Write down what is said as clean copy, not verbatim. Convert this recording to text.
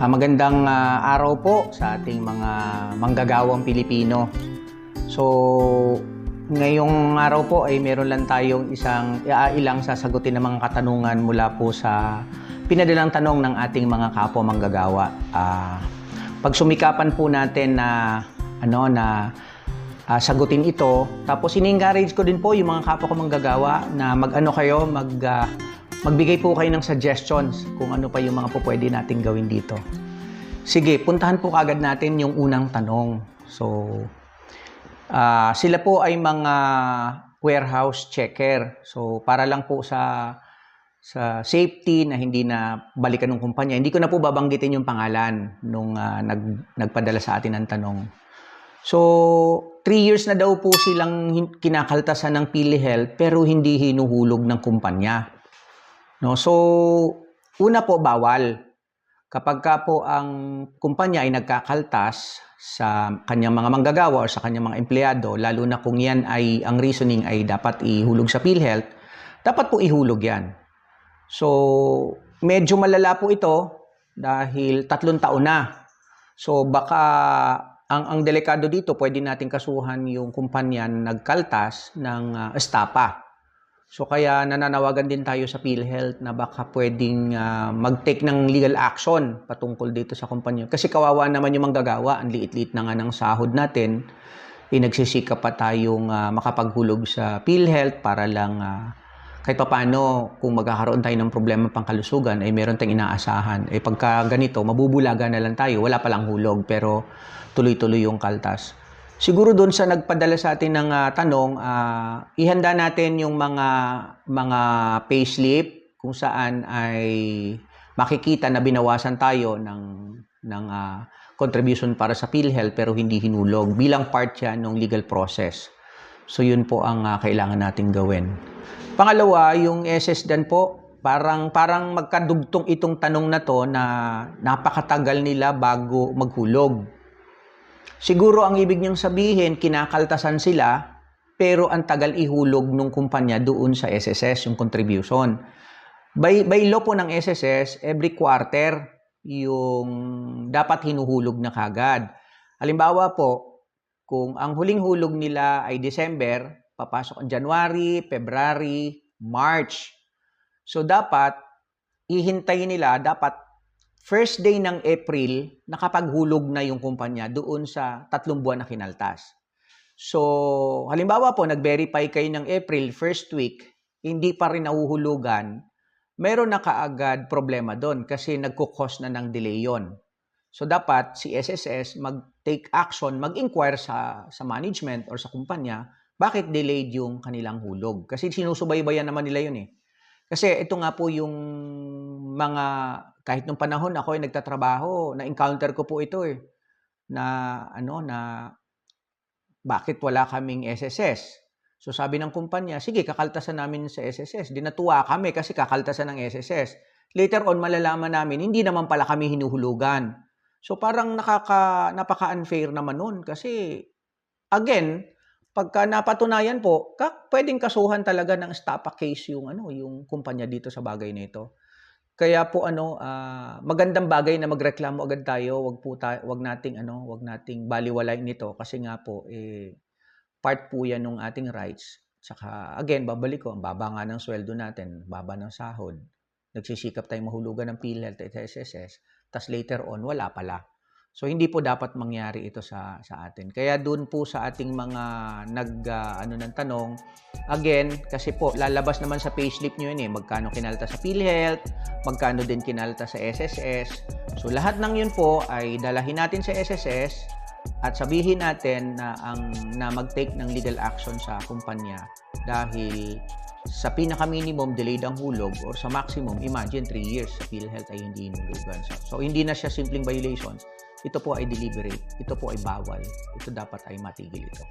Magandang araw po sa ating mga manggagawang Pilipino. So, ngayong araw po ay meron lang tayong ilang sasagutin na mga katanungan mula po sa pinadalang tanong ng ating mga kapwa manggagawa. Pagsumikapan po natin na sagutin ito. Tapos ini-encourage ko din po yung mga kapwa ko manggagawa na magbigay po kayo ng suggestions kung ano pa yung mga po pwede natin gawin dito. Sige, puntahan po kagad natin yung unang tanong. So, sila po ay mga warehouse checker. So, para lang po sa safety na hindi na balikan ng kumpanya. Hindi ko na po babanggitin yung pangalan nung nagpadala sa atin ng tanong. So, 3 years na daw po silang kinakaltasan ng PhilHealth pero hindi hinuhulog ng kumpanya. No, so una po bawal. Kapag ka po ang kumpanya ay nagkakaltas sa kanyang mga manggagawa o sa kanyang mga empleyado, lalo na kung yan ay ang reasoning ay dapat ihulog sa PhilHealth, dapat po ihulog yan. So medyo malala po ito dahil 3 taon na. So baka ang delikado dito, pwede nating kasuhan yung kumpanya na nagkaltas ng estapa. So kaya nananawagan din tayo sa PhilHealth na baka pwedeng mag-take ng legal action patungkol dito sa kumpanya. Kasi kawawa naman yung manggagawa, ang liit-liit na nga ng sahod natin. Nagsisikap pa tayong makapaghulog sa PhilHealth para lang kahit paano kung magkakaroon tayo ng problema pangkalusugan ay meron tayong inaasahan. Pagka ganito, mabubulaga na lang tayo, wala palang hulog pero tuloy-tuloy yung kaltas. Siguro doon sa nagpadala sa atin ng tanong, ihanda natin yung mga payslip kung saan ay makikita na binawasan tayo ng contribution para sa PhilHealth pero hindi hinulog bilang part yan ng legal process. So yun po ang kailangan natin gawin. Pangalawa, yung SSDAN po, parang magkadugtong itong tanong na to na napakatagal nila bago maghulog. Siguro ang ibig niyang sabihin, kinakaltasan sila, pero ang tagal ihulog ng kumpanya doon sa SSS, yung contribution. By law po ng SSS, every quarter, yung dapat hinuhulog na kagad. Halimbawa po, kung ang huling hulog nila ay December, papasok ang January, February, March. So dapat, ihintayin nila, dapat first day ng April, nakapaghulog na yung kumpanya doon sa 3 buwan na kinaltas. So, halimbawa po, nag-verify kayo ng April, first week, hindi pa rin nahuhulugan, meron na kaagad problema doon kasi nagkukos na ng delay yon. So, dapat si SSS mag-take action, mag-inquire sa management or sa kumpanya, bakit delayed yung kanilang hulog? Kasi sinusubaybayan naman nila yun eh. Kasi ito nga po yung kahit nung panahon ako ay nagtatrabaho, na-encounter ko po ito eh, na bakit wala kaming SSS? So sabi ng kumpanya, sige, kakaltasan namin sa SSS. Natuwa kami kasi kakaltasan ng SSS. Later on, malalaman namin, hindi naman pala kami hinuhulugan. So parang napaka-unfair naman nun kasi, again, pagka napatunayan po, pwedeng kasuhan talaga ng estapa case yung kumpanya dito sa bagay nito. Kaya po magandang bagay na magreklamo agad tayo, wag nating baliwalain nito kasi nga po part po 'yan ng ating rights. Saka again, babalik ko, ang baba nga ng sweldo natin, baba ng sahod. Nagsisikap tayong mahulugan ng PhilHealth at SSS, tas later on wala pala. So hindi po dapat mangyari ito sa atin. Kaya doon po sa ating mga ng tanong, again, kasi po lalabas naman sa payslip niyo yun magkano kinalta sa PhilHealth, magkano din kinalta sa SSS. So lahat ng yun po ay dalahin natin sa SSS at sabihin natin na mag-take ng legal action sa kumpanya dahil sa pinaka-minimum delayed ang hulog or sa maximum, imagine 3 years sa PhilHealth ay hindi hinulugan. So hindi na siya simpleng violation. Ito po ay deliberate. Ito po ay bawal. Ito dapat ay matigil ito.